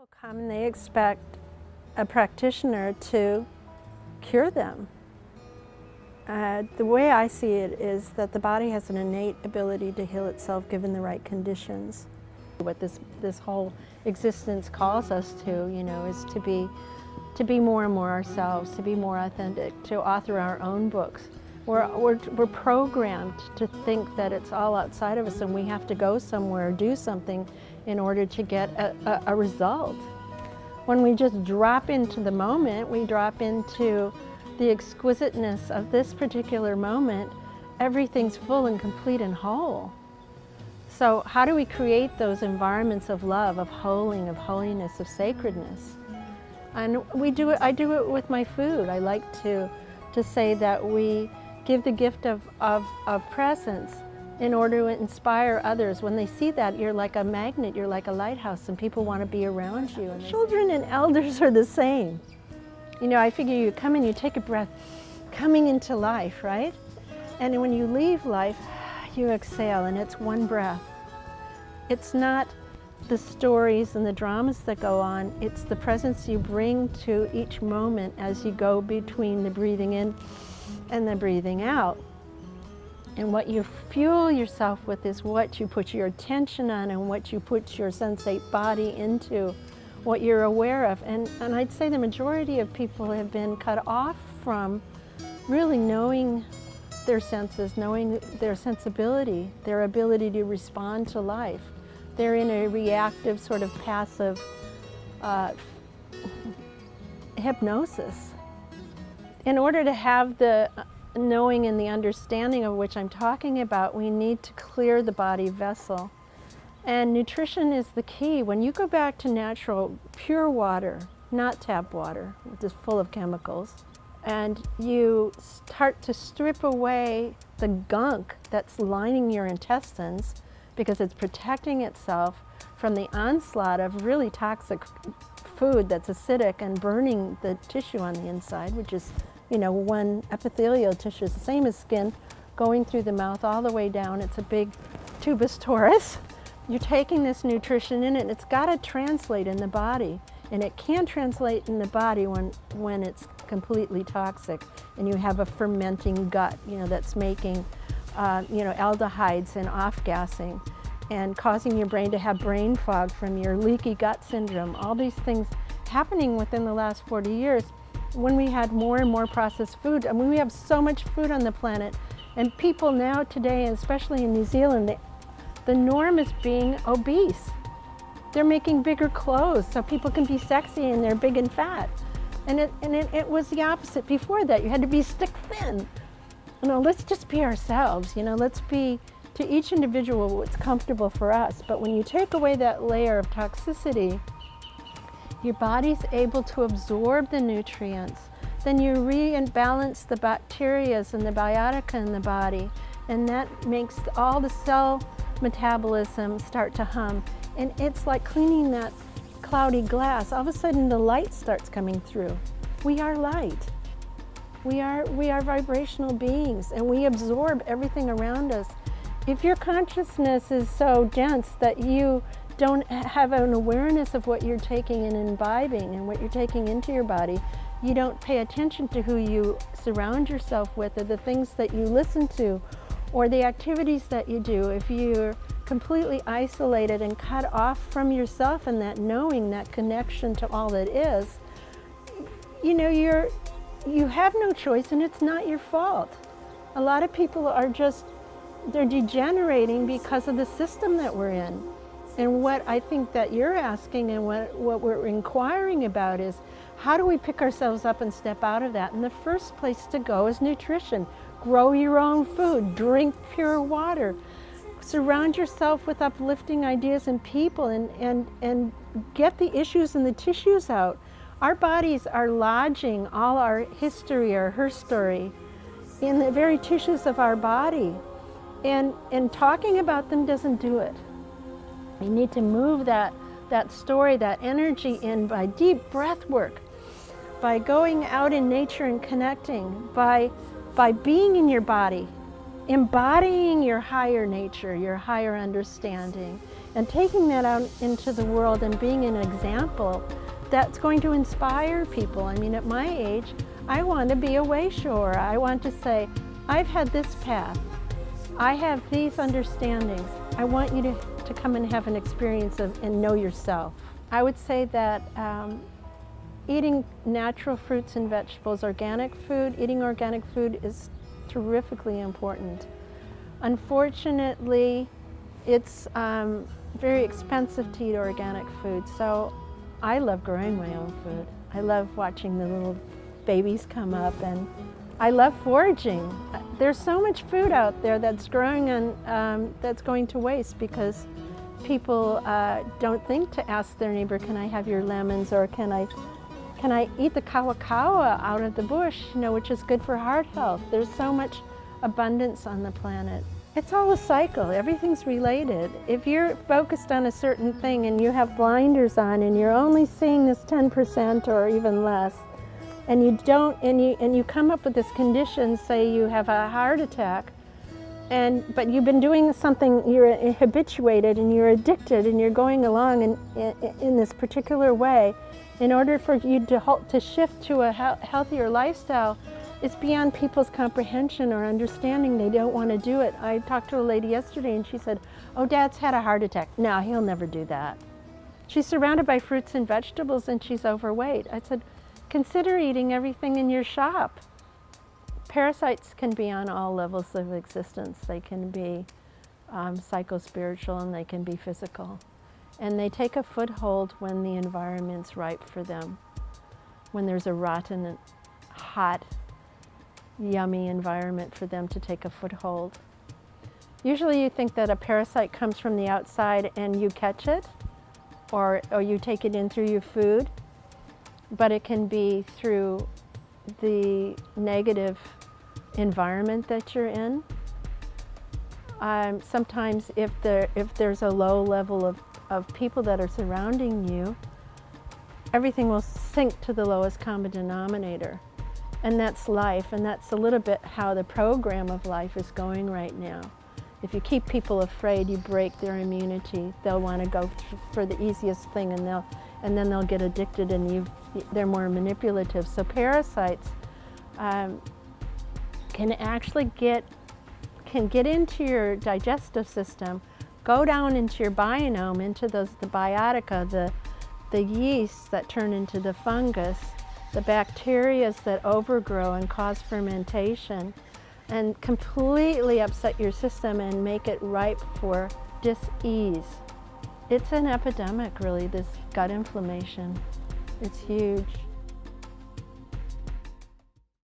People come and they expect a practitioner to cure them. The way I see it is that the body has an innate ability to heal itself given the right conditions. What this whole existence calls us to, is to be more and more ourselves, to be more authentic, to author our own books. We're programmed to think that it's all outside of us and we have to go somewhere, do something in order to get a result. When we just drop into the moment, we drop into the exquisiteness of this particular moment, everything's full and complete and whole. So how do we create those environments of love, of holing, of holiness, of sacredness? And I do it with my food. I like to say that we give the gift of presence in order to inspire others. When they see that, you're like a magnet, you're like a lighthouse, and people want to be around you. And children and elders are the same. I figure you come in, you take a breath, coming into life, right? And when you leave life, you exhale, and it's one breath. It's not the stories and the dramas that go on, it's the presence you bring to each moment as you go between the breathing in and the breathing out. And what you fuel yourself with is what you put your attention on and what you put your sensate body into, what you're aware of. And I'd say the majority of people have been cut off from really knowing their senses, knowing their sensibility, their ability to respond to life. They're in a reactive, sort of passive hypnosis. In order to have the knowing and the understanding of which I'm talking about, we need to clear the body vessel. And nutrition is the key. When you go back to natural, pure water, not tap water, which is full of chemicals, and you start to strip away the gunk that's lining your intestines because it's protecting itself from the onslaught of really toxic food that's acidic and burning the tissue on the inside, which is one epithelial tissue is the same as skin, going through the mouth all the way down. It's a big tubus torus. You're taking this nutrition in it, and it's got to translate in the body. And it can translate in the body when it's completely toxic and you have a fermenting gut, that's making, aldehydes and off-gassing and causing your brain to have brain fog from your leaky gut syndrome. All these things happening within the last 40 years. When we had more and more processed food, we have so much food on the planet, and people now today, especially in New Zealand, the norm is being obese. They're making bigger clothes so people can be sexy and they're big and fat. And it was the opposite before that. You had to be stick thin. Let's just be ourselves. Let's be to each individual what's comfortable for us. But when you take away that layer of toxicity, your body's able to absorb the nutrients. Then you rebalance the bacteria and the biotica in the body, and that makes all the cell metabolism start to hum. And it's like cleaning that cloudy glass. All of a sudden the light starts coming through. We are light. We are vibrational beings, and we absorb everything around us. If your consciousness is so dense that you don't have an awareness of what you're taking and imbibing and what you're taking into your body, you don't pay attention to who you surround yourself with or the things that you listen to or the activities that you do. If you're completely isolated and cut off from yourself and that knowing, that connection to all that is, you have no choice, and it's not your fault. A lot of people are they're degenerating because of the system that we're in. And what I think that you're asking and what we're inquiring about is, how do we pick ourselves up and step out of that? And the first place to go is nutrition. Grow your own food, drink pure water, surround yourself with uplifting ideas and people, and get the issues and the tissues out. Our bodies are lodging all our history or her story in the very tissues of our body. And talking about them doesn't do it. You need to move that story, that energy in by deep breath work, by going out in nature and connecting, by being in your body, embodying your higher nature, your higher understanding, and taking that out into the world and being an example that's going to inspire people. I mean, at my age, I want to be a wayshower. I want to say, I've had this path. I have these understandings. I want you to come and have an experience of and know yourself. I would say that eating natural fruits and vegetables, eating organic food is terrifically important. Unfortunately, it's very expensive to eat organic food, so I love growing my own food. I love watching the little babies come up, and I love foraging. There's so much food out there that's growing and that's going to waste because people don't think to ask their neighbor, can I have your lemons, or can I eat the kawakawa out of the bush, which is good for heart health. There's so much abundance on the planet. It's all a cycle, everything's related. If you're focused on a certain thing and you have blinders on and you're only seeing this 10% or even less, and you come up with this condition, say you have a heart attack, but you've been doing something, you're habituated and you're addicted and you're going along in this particular way, in order for you to shift to a healthier lifestyle, it's beyond people's comprehension or understanding. They don't want to do it. I talked to a lady yesterday and she said, oh, Dad's had a heart attack. No, he'll never do that. She's surrounded by fruits and vegetables and she's overweight. I said, consider eating everything in your shop. Parasites can be on all levels of existence. They can be psycho-spiritual and they can be physical. And they take a foothold when the environment's ripe for them. When there's a rotten, hot, yummy environment for them to take a foothold. Usually you think that a parasite comes from the outside and you catch it, or you take it in through your food, but it can be through the negative environment that you're in. Sometimes if there's a low level of people that are surrounding you, everything will sink to the lowest common denominator. And that's life, and that's a little bit how the program of life is going right now. If you keep people afraid, you break their immunity. They'll want to go for the easiest thing, and then they'll get addicted, and they're more manipulative. So parasites can actually get into your digestive system, go down into your biome, into the biotica, the yeasts that turn into the fungus, the bacteria that overgrow and cause fermentation, and completely upset your system and make it ripe for dis-ease. It's an epidemic, really, this gut inflammation. It's huge.